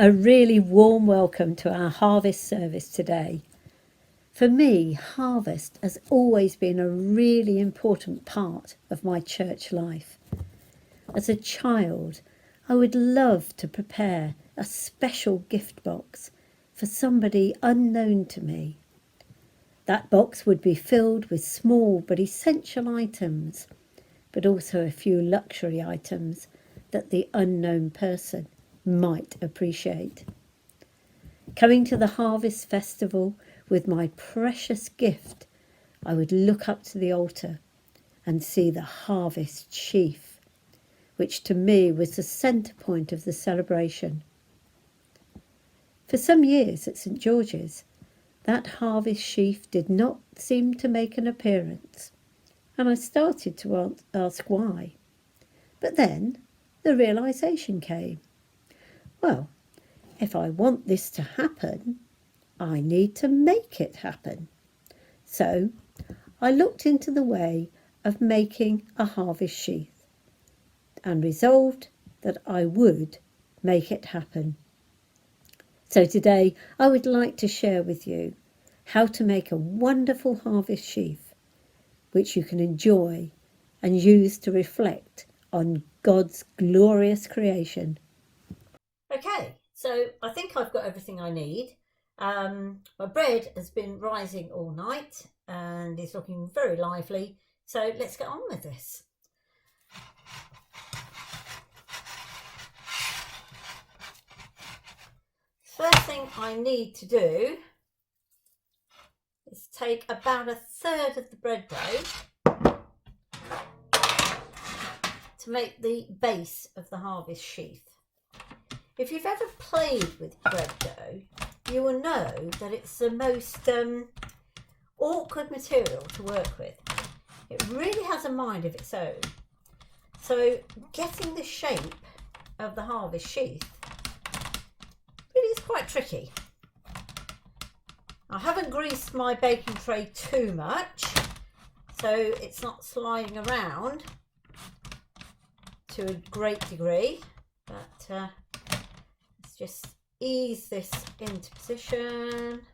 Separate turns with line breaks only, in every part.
A really warm welcome to our harvest service today. For me, harvest has always been a really important part of my church life. As a child, I would love to prepare a special gift box for somebody unknown to me. That box would be filled with small but essential items, but also a few luxury items that the unknown person might appreciate. Coming to the harvest festival with my precious gift, I would look up to the altar and see the harvest sheaf, which to me was the centre point of the celebration. For some years at St George's, that harvest sheaf did not seem to make an appearance, and I started to ask why. But then the realisation came. Well, if I want this to happen, I need to make it happen. So I looked into the way of making a harvest sheath and resolved that I would make it happen. So today I would like to share with you how to make a wonderful harvest sheath which you can enjoy and use to reflect on God's glorious creation. Okay, so I think I've got everything I need. My bread has been rising all night and is looking very lively, so let's get on with this. First thing I need to do is take about 1/3 of the bread dough to make the base of the harvest sheath. If you've ever played with bread dough, you will know that it's the most awkward material to work with. It really has a mind of its own. So getting the shape of the harvest sheath really is quite tricky. I haven't greased my baking tray too much, so it's not sliding around to a great degree, but let's just ease this into position.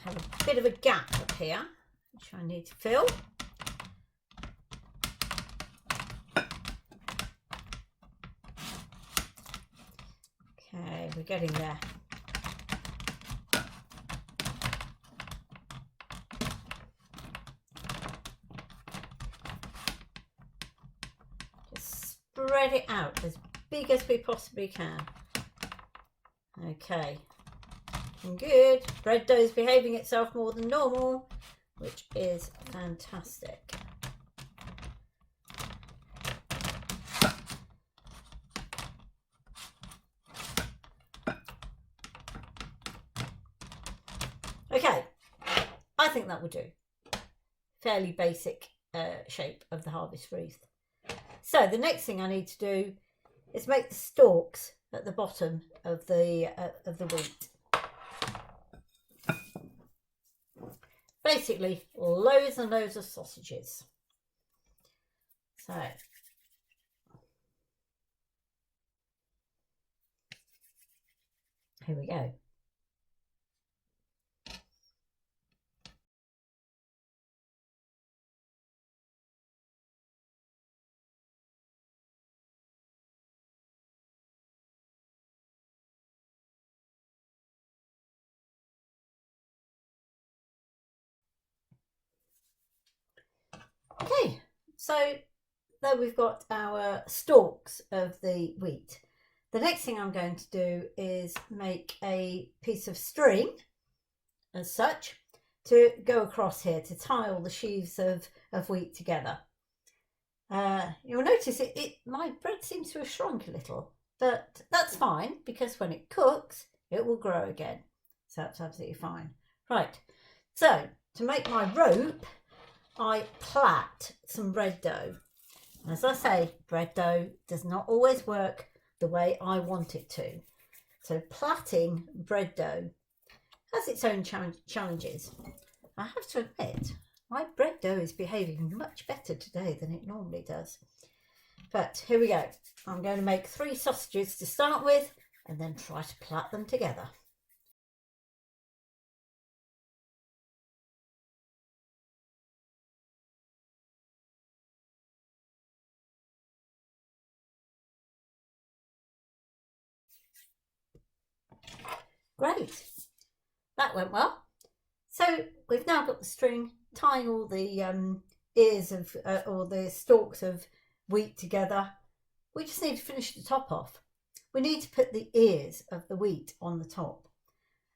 Have a bit of a gap up here, which I need to fill. Okay, we're getting there. Just spread it out as big as we possibly can. Okay, looking good. Bread dough is behaving itself more than normal, which is fantastic. Okay, I think that will do. Fairly basic shape of the harvest wreath. So the next thing I need to do is make the stalks at the bottom of the wheat. Basically, loads and loads of sausages. So here we go. Okay, so there we've got our stalks of the wheat. The next thing I'm going to do is make a piece of string as such to go across here to tie all the sheaves of wheat together. You'll notice my bread seems to have shrunk a little, but that's fine because when it cooks it will grow again, so that's absolutely fine. Right, so to make my rope I plait some bread dough. As I say, bread dough does not always work the way I want it to. So plaiting bread dough has its own challenges. I have to admit, my bread dough is behaving much better today than it normally does.
But here we go. I'm going to make 3 sausages to start with and then try to plait them together. Great, that went well. So we've now got the string tying all the ears of or the stalks of wheat together. We just need to finish the top off. We need to put the ears of the wheat on the top.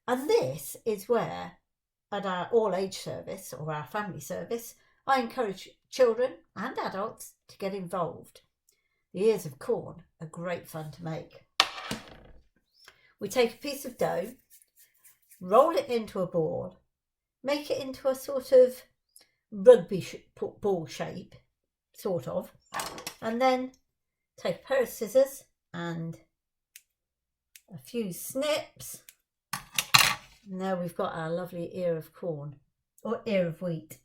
And this is where, at our all-age service or our family service, I encourage children and adults to get involved. The ears of corn are great fun to make. We take a piece of dough, roll it into a ball, make it into a sort of rugby ball shape, sort of, and then take a pair of scissors and a few snips. Now we've got our lovely ear of corn, or ear of wheat.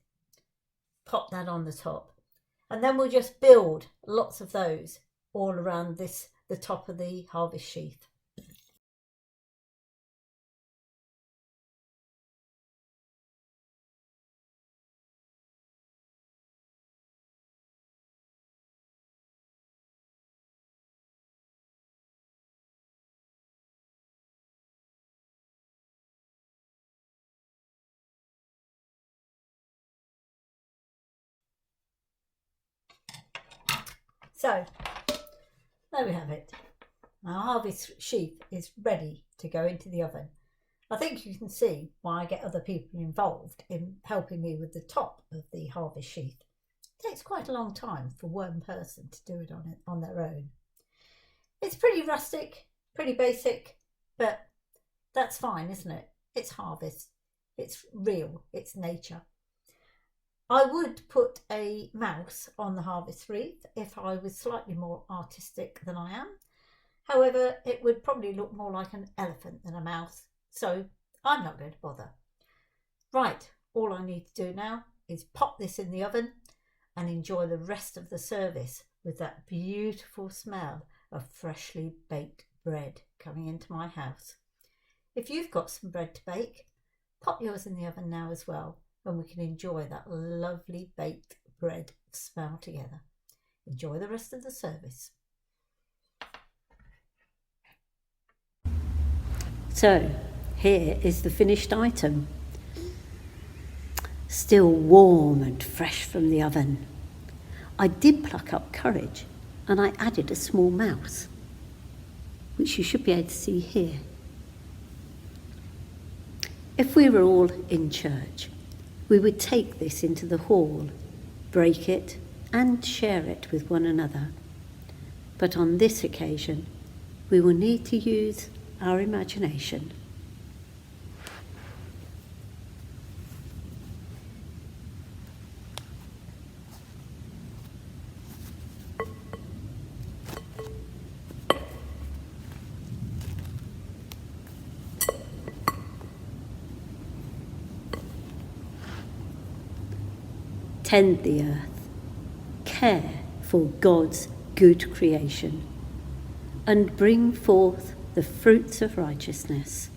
Pop that on the top. And then we'll just build lots of those all around the top of the harvest sheath. So, there we have it. Our harvest sheath is ready to go into the oven. I think you can see why I get other people involved in helping me with the top of the harvest sheath. It takes quite a long time for one person to do it on their own. It's pretty rustic, pretty basic, but that's fine, isn't it? It's harvest, it's real, it's nature. I would put a mouse on the harvest wreath if I was slightly more artistic than I am. However, it would probably look more like an elephant than a mouse, so I'm not going to bother. Right, all I need to do now is pop this in the oven and enjoy the rest of the service with that beautiful smell of freshly baked bread coming into my house. If you've got some bread to bake, pop yours in the oven now as well, and we can enjoy that lovely baked bread smell together. Enjoy the rest of the service.
So here is the finished item. Still warm and fresh from the oven. I did pluck up courage and I added a small mouse, which you should be able to see here. If we were all in church, we would take this into the hall, break it and share it with one another. But on this occasion, we will need to use our imagination. Tend the earth, care for God's good creation, and bring forth the fruits of righteousness.